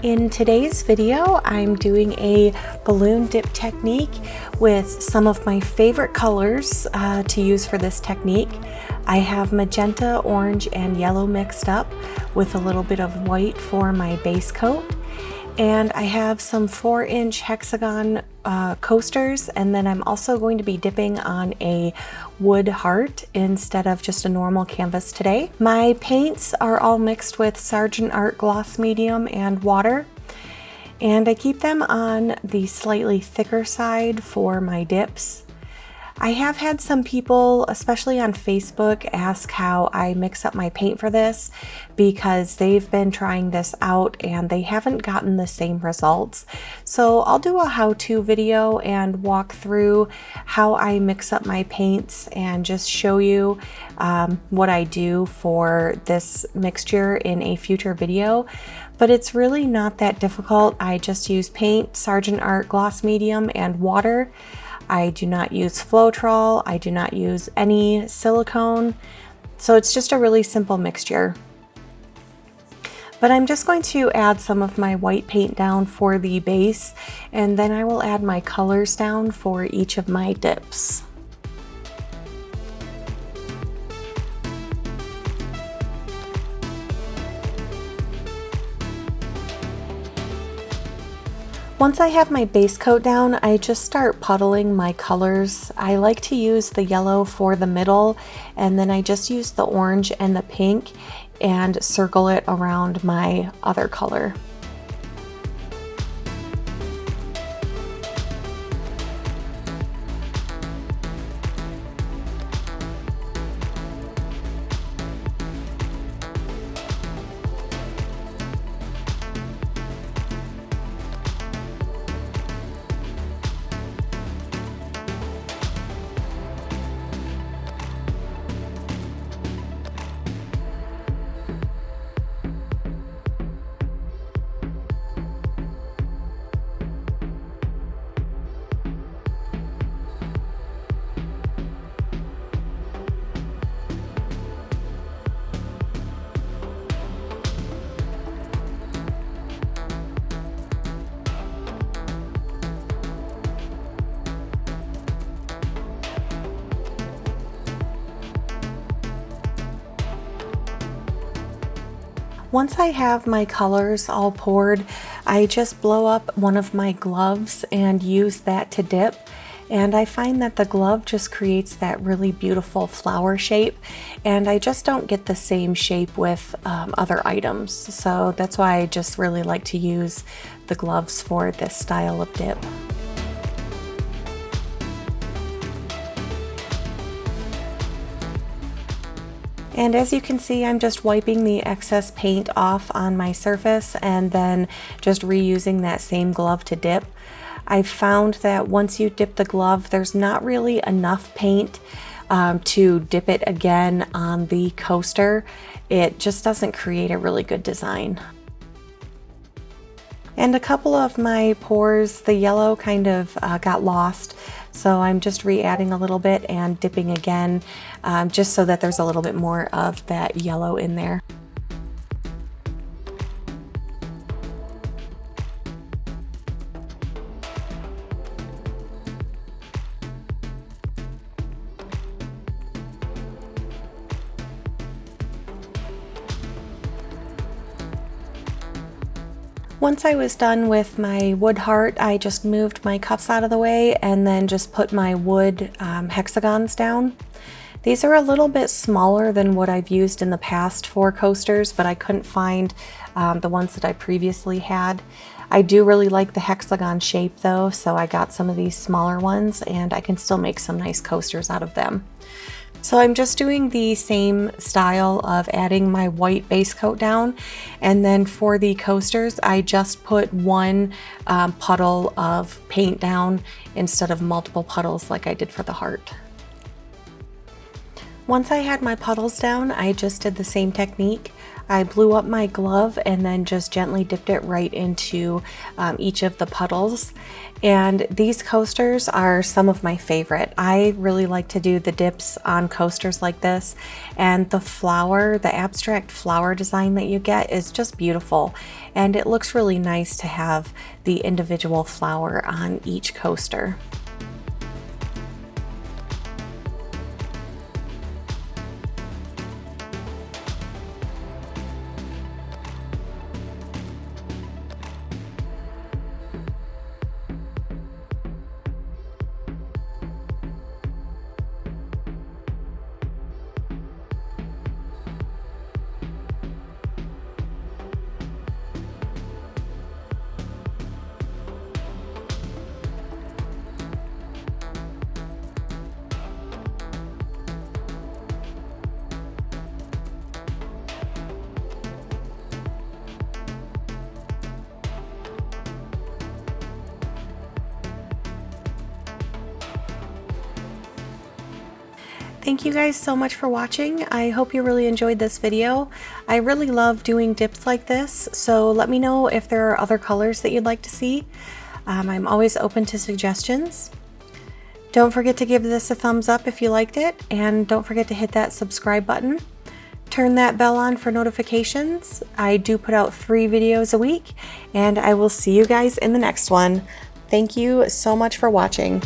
In today's video, I'm doing a balloon dip technique with some of my favorite colors to use for this technique. I have magenta, orange, and yellow mixed up with a little bit of white for my base coat. And I have some 4-inch hexagon coasters, and then I'm also going to be dipping on a wood heart instead of just a normal canvas today. My paints are all mixed with Sargent Art Gloss Medium and water, and I keep them on the slightly thicker side for my dips. I have had some people, especially on Facebook, ask how I mix up my paint for this because they've been trying this out and they haven't gotten the same results. So I'll do a how-to video and walk through how I mix up my paints and just show you what I do for this mixture in a future video. But it's really not that difficult. I just use paint, Sargent Art Gloss Medium, and water. I do not use Floetrol, I do not use any silicone, so it's just a really simple mixture. But I'm just going to add some of my white paint down for the base, and then I will add my colors down for each of my dips. Once I have my base coat down, I just start puddling my colors. I like to use the yellow for the middle, and then I just use the orange and the pink and circle it around my other color. Once I have my colors all poured, I just blow up one of my gloves and use that to dip. And I find that the glove just creates that really beautiful flower shape, and I just don't get the same shape with other items. So that's why I just really like to use the gloves for this style of dip. And as you can see, I'm just wiping the excess paint off on my surface and then just reusing that same glove to dip. I've found that once you dip the glove, there's not really enough paint to dip it again on the coaster. It just doesn't create a really good design. And a couple of my pours, the yellow kind of got lost, so I'm just re-adding a little bit and dipping again, just so that there's a little bit more of that yellow in there. Once I was done with my wood heart, I just moved my cups out of the way and then just put my wood hexagons down. These are a little bit smaller than what I've used in the past for coasters, but I couldn't find the ones that I previously had. I do really like the hexagon shape though, so I got some of these smaller ones and I can still make some nice coasters out of them. So I'm just doing the same style of adding my white base coat down, and then for the coasters I just put one puddle of paint down instead of multiple puddles like I did for the heart. Once I had my puddles down, I just did the same technique. I blew up my glove and then just gently dipped it right into each of the puddles. And these coasters are some of my favorite. I really like to do the dips on coasters like this, and the flower, the abstract flower design that you get is just beautiful, and it looks really nice to have the individual flower on each coaster. Thank you guys so much for watching. I hope you really enjoyed this video. I really love doing dips like this, so let me know if there are other colors that you'd like to see. I'm always open to suggestions. Don't forget to give this a thumbs up if you liked it, and don't forget to hit that subscribe button. Turn that bell on for notifications. I do put out 3 videos a week, and I will see you guys in the next one. Thank you so much for watching.